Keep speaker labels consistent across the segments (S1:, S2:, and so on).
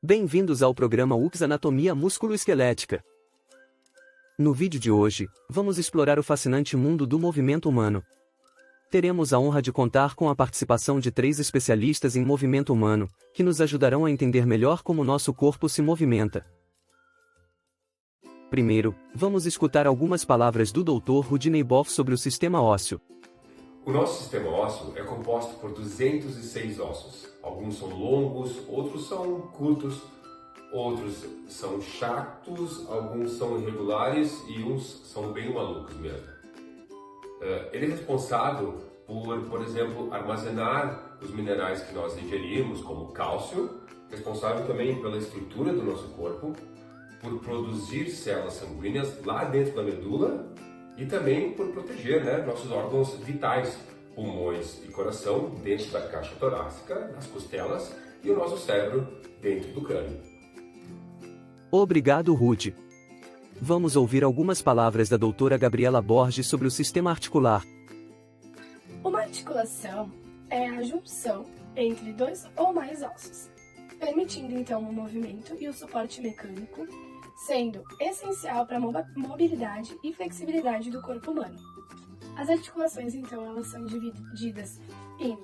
S1: Bem-vindos ao programa UX Anatomia Músculo-Esquelética. No vídeo de hoje, vamos explorar o fascinante mundo do movimento humano. Teremos a honra de contar com a participação de 3 especialistas em movimento humano, que nos ajudarão a entender melhor como nosso corpo se movimenta. Primeiro, vamos escutar algumas palavras do Dr. Rudinei Boff sobre o sistema ósseo.
S2: O nosso sistema ósseo é composto por 206 ossos. Alguns são longos, outros são curtos, outros são chatos, alguns são irregulares e uns são bem malucos mesmo. Ele é responsável por exemplo, armazenar os minerais que nós ingerimos, como cálcio, responsável também pela estrutura do nosso corpo, por produzir células sanguíneas lá dentro da medula e também por proteger nossos órgãos vitais, pulmões e coração dentro da caixa torácica, nas costelas e o nosso cérebro dentro do crânio.
S1: Obrigado, Rudy. Vamos ouvir algumas palavras da doutora Gabriela Borges sobre o sistema articular.
S3: Uma articulação é a junção entre 2 ou mais ossos, permitindo então o movimento e o suporte mecânico, sendo essencial para a mobilidade e flexibilidade do corpo humano. As articulações, então, elas são divididas em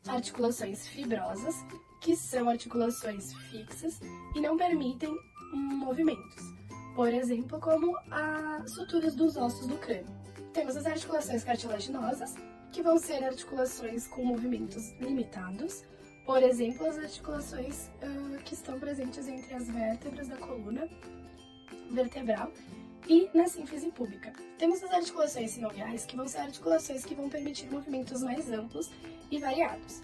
S3: articulações fibrosas, que são articulações fixas e não permitem movimentos, por exemplo, como as suturas dos ossos do crânio. Temos as articulações cartilaginosas, que vão ser articulações com movimentos limitados, por exemplo, as articulações que estão presentes entre as vértebras da coluna vertebral e na sínfise púbica. Temos as articulações sinoviais, que vão ser articulações que vão permitir movimentos mais amplos e variados.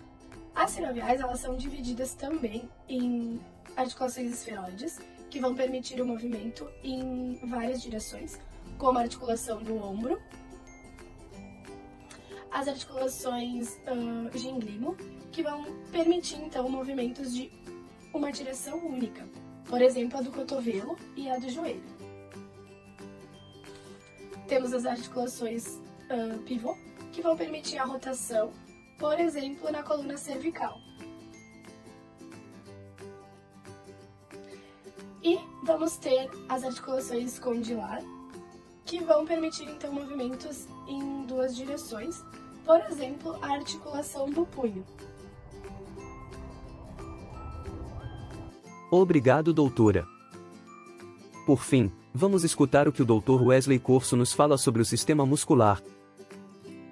S3: As sinoviais, elas são divididas também em articulações esferoides, que vão permitir o movimento em várias direções, como a articulação do ombro, as articulações ginglimo, que vão permitir então movimentos de uma direção única, por exemplo, a do cotovelo e a do joelho. Temos as articulações pivô, que vão permitir a rotação, por exemplo, na coluna cervical. E vamos ter as articulações condilar, que vão permitir então movimentos em 2 direções, por exemplo, a articulação do punho.
S1: Obrigado, doutora. Por fim, vamos escutar o que o Dr. Wesley Corso nos fala sobre o sistema muscular.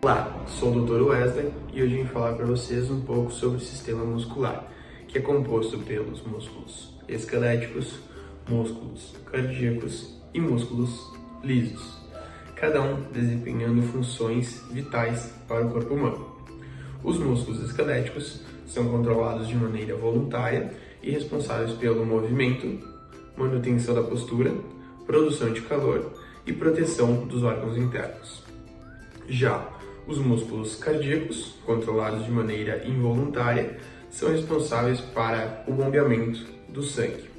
S4: Olá, sou o Dr. Wesley e hoje vim falar para vocês um pouco sobre o sistema muscular, que é composto pelos músculos esqueléticos, músculos cardíacos e músculos lisos, cada um desempenhando funções vitais para o corpo humano. Os músculos esqueléticos são controlados de maneira voluntária e responsáveis pelo movimento, manutenção da postura, produção de calor e proteção dos órgãos internos. Já os músculos cardíacos, controlados de maneira involuntária, são responsáveis para o bombeamento do sangue.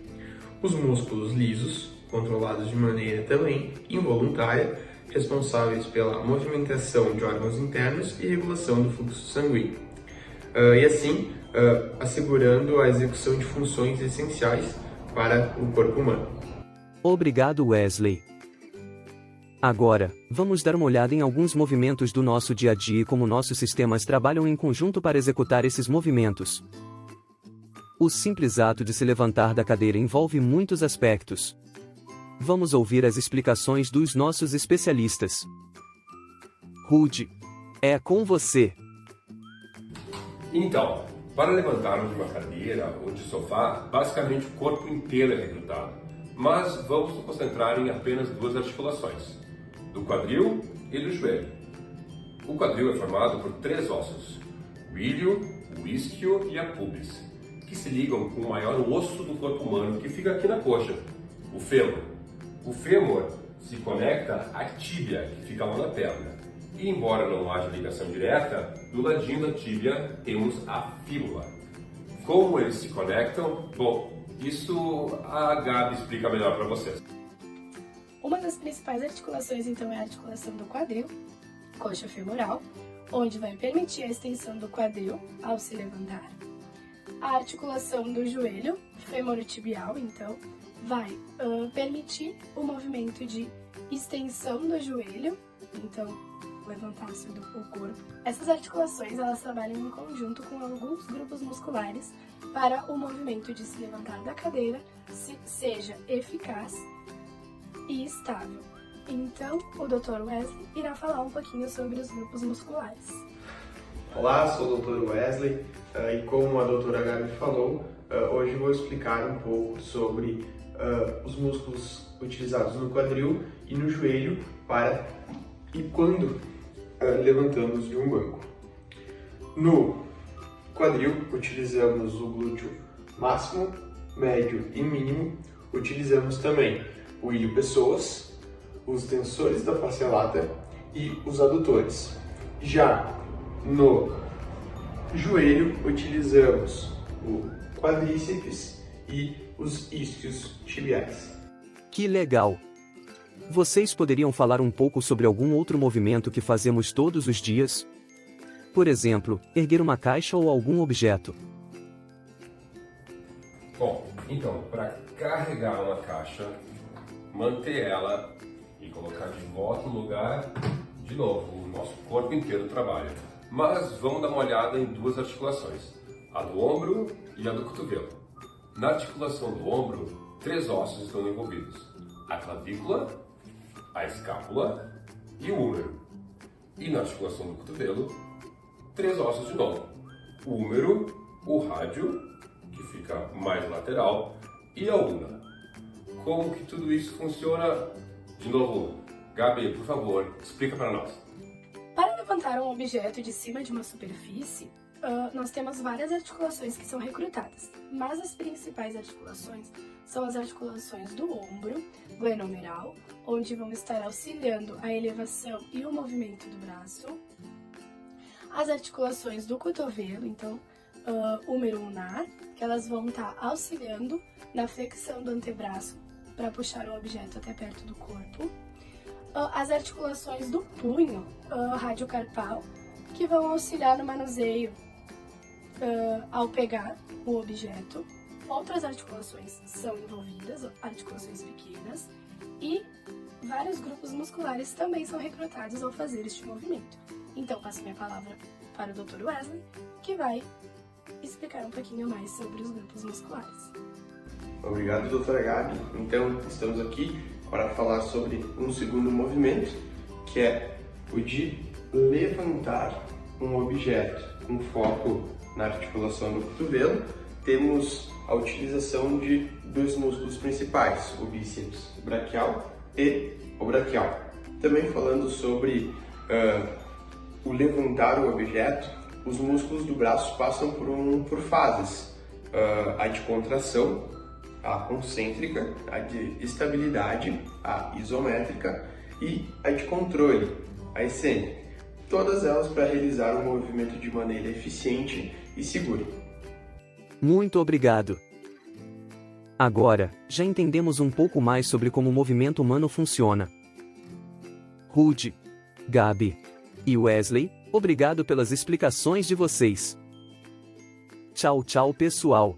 S4: Os músculos lisos, controlados de maneira também involuntária, responsáveis pela movimentação de órgãos internos e regulação do fluxo sanguíneo. E assim, assegurando a execução de funções essenciais para o corpo humano.
S1: Obrigado, Wesley. Agora, vamos dar uma olhada em alguns movimentos do nosso dia a dia e como nossos sistemas trabalham em conjunto para executar esses movimentos. O simples ato de se levantar da cadeira envolve muitos aspectos. Vamos ouvir as explicações dos nossos especialistas. Rudy, é com você.
S2: Então, para levantarmos de uma cadeira ou de sofá, basicamente o corpo inteiro é recrutado. Mas vamos nos concentrar em apenas 2 articulações, do quadril e do joelho. O quadril é formado por 3 ossos, o ilho, o isquio e a pubis, que se ligam com o maior osso do corpo humano, que fica aqui na coxa, o fêmur. O fêmur se conecta à tíbia, que fica lá na perna. E embora não haja ligação direta, do ladinho da tíbia temos a fíbula. Como eles se conectam? Bom, isso a Gabi explica melhor para vocês.
S3: Uma das principais articulações, então, é a articulação do quadril, coxa femoral, onde vai permitir a extensão do quadril ao se levantar. A articulação do joelho femorotibial, então, vai permitir o movimento de extensão do joelho, então, levantar-se do corpo. Essas articulações, elas trabalham em conjunto com alguns grupos musculares para o movimento de se levantar da cadeira seja eficaz e estável. Então, o Dr. Wesley irá falar um pouquinho sobre os grupos musculares.
S4: Olá, sou o Dr. Wesley e como a doutora Gabi falou, hoje vou explicar um pouco sobre os músculos utilizados no quadril e no joelho para e quando levantamos de um banco. No quadril, utilizamos o glúteo máximo, médio e mínimo. Utilizamos também o ilho-pessoas, os tensores da face lata e os adutores. Já no joelho, utilizamos o quadríceps e os isquios tibiais.
S1: Que legal! Vocês poderiam falar um pouco sobre algum outro movimento que fazemos todos os dias? Por exemplo, erguer uma caixa ou algum objeto.
S2: Bom, então, para carregar uma caixa, manter ela e colocar de volta no lugar, de novo, o nosso corpo inteiro trabalha. Mas vamos dar uma olhada em duas articulações, a do ombro e a do cotovelo. Na articulação do ombro, 3 ossos estão envolvidos: a clavícula, a escápula e o húmero. E na articulação do cotovelo, 3 ossos de novo: o húmero, o rádio, que fica mais lateral, e a ulna. Como que tudo isso funciona? De novo, Gabi, por favor, explica para nós.
S3: Para levantar um objeto de cima de uma superfície, nós temos várias articulações que são recrutadas, mas as principais articulações são as articulações do ombro, glenomeral, onde vão estar auxiliando a elevação e o movimento do braço, as articulações do cotovelo, então, húmero ulnar, que elas vão estar auxiliando na flexão do antebraço para puxar o objeto até perto do corpo, as articulações do punho, radiocarpal, que vão auxiliar no manuseio ao pegar o objeto. Outras articulações são envolvidas, articulações pequenas, e vários grupos musculares também são recrutados ao fazer este movimento. Então, passo minha palavra para o Dr. Wesley, que vai explicar um pouquinho mais sobre os grupos musculares.
S4: Obrigado, doutora Gabi. Então, estamos aqui para falar sobre um segundo movimento, que é o de levantar um objeto. Com foco na articulação do cotovelo, temos a utilização de 2 músculos principais, o bíceps braquial e o braquial. Também falando sobre o levantar o objeto, os músculos do braço passam por fases. A de contração, a concêntrica, a de estabilidade, a isométrica e a de controle, a excêntrica. Todas elas para realizar o movimento de maneira eficiente e segura.
S1: Muito obrigado! Agora, já entendemos um pouco mais sobre como o movimento humano funciona. Rudy, Gabi e Wesley, obrigado pelas explicações de vocês. Tchau, tchau, pessoal!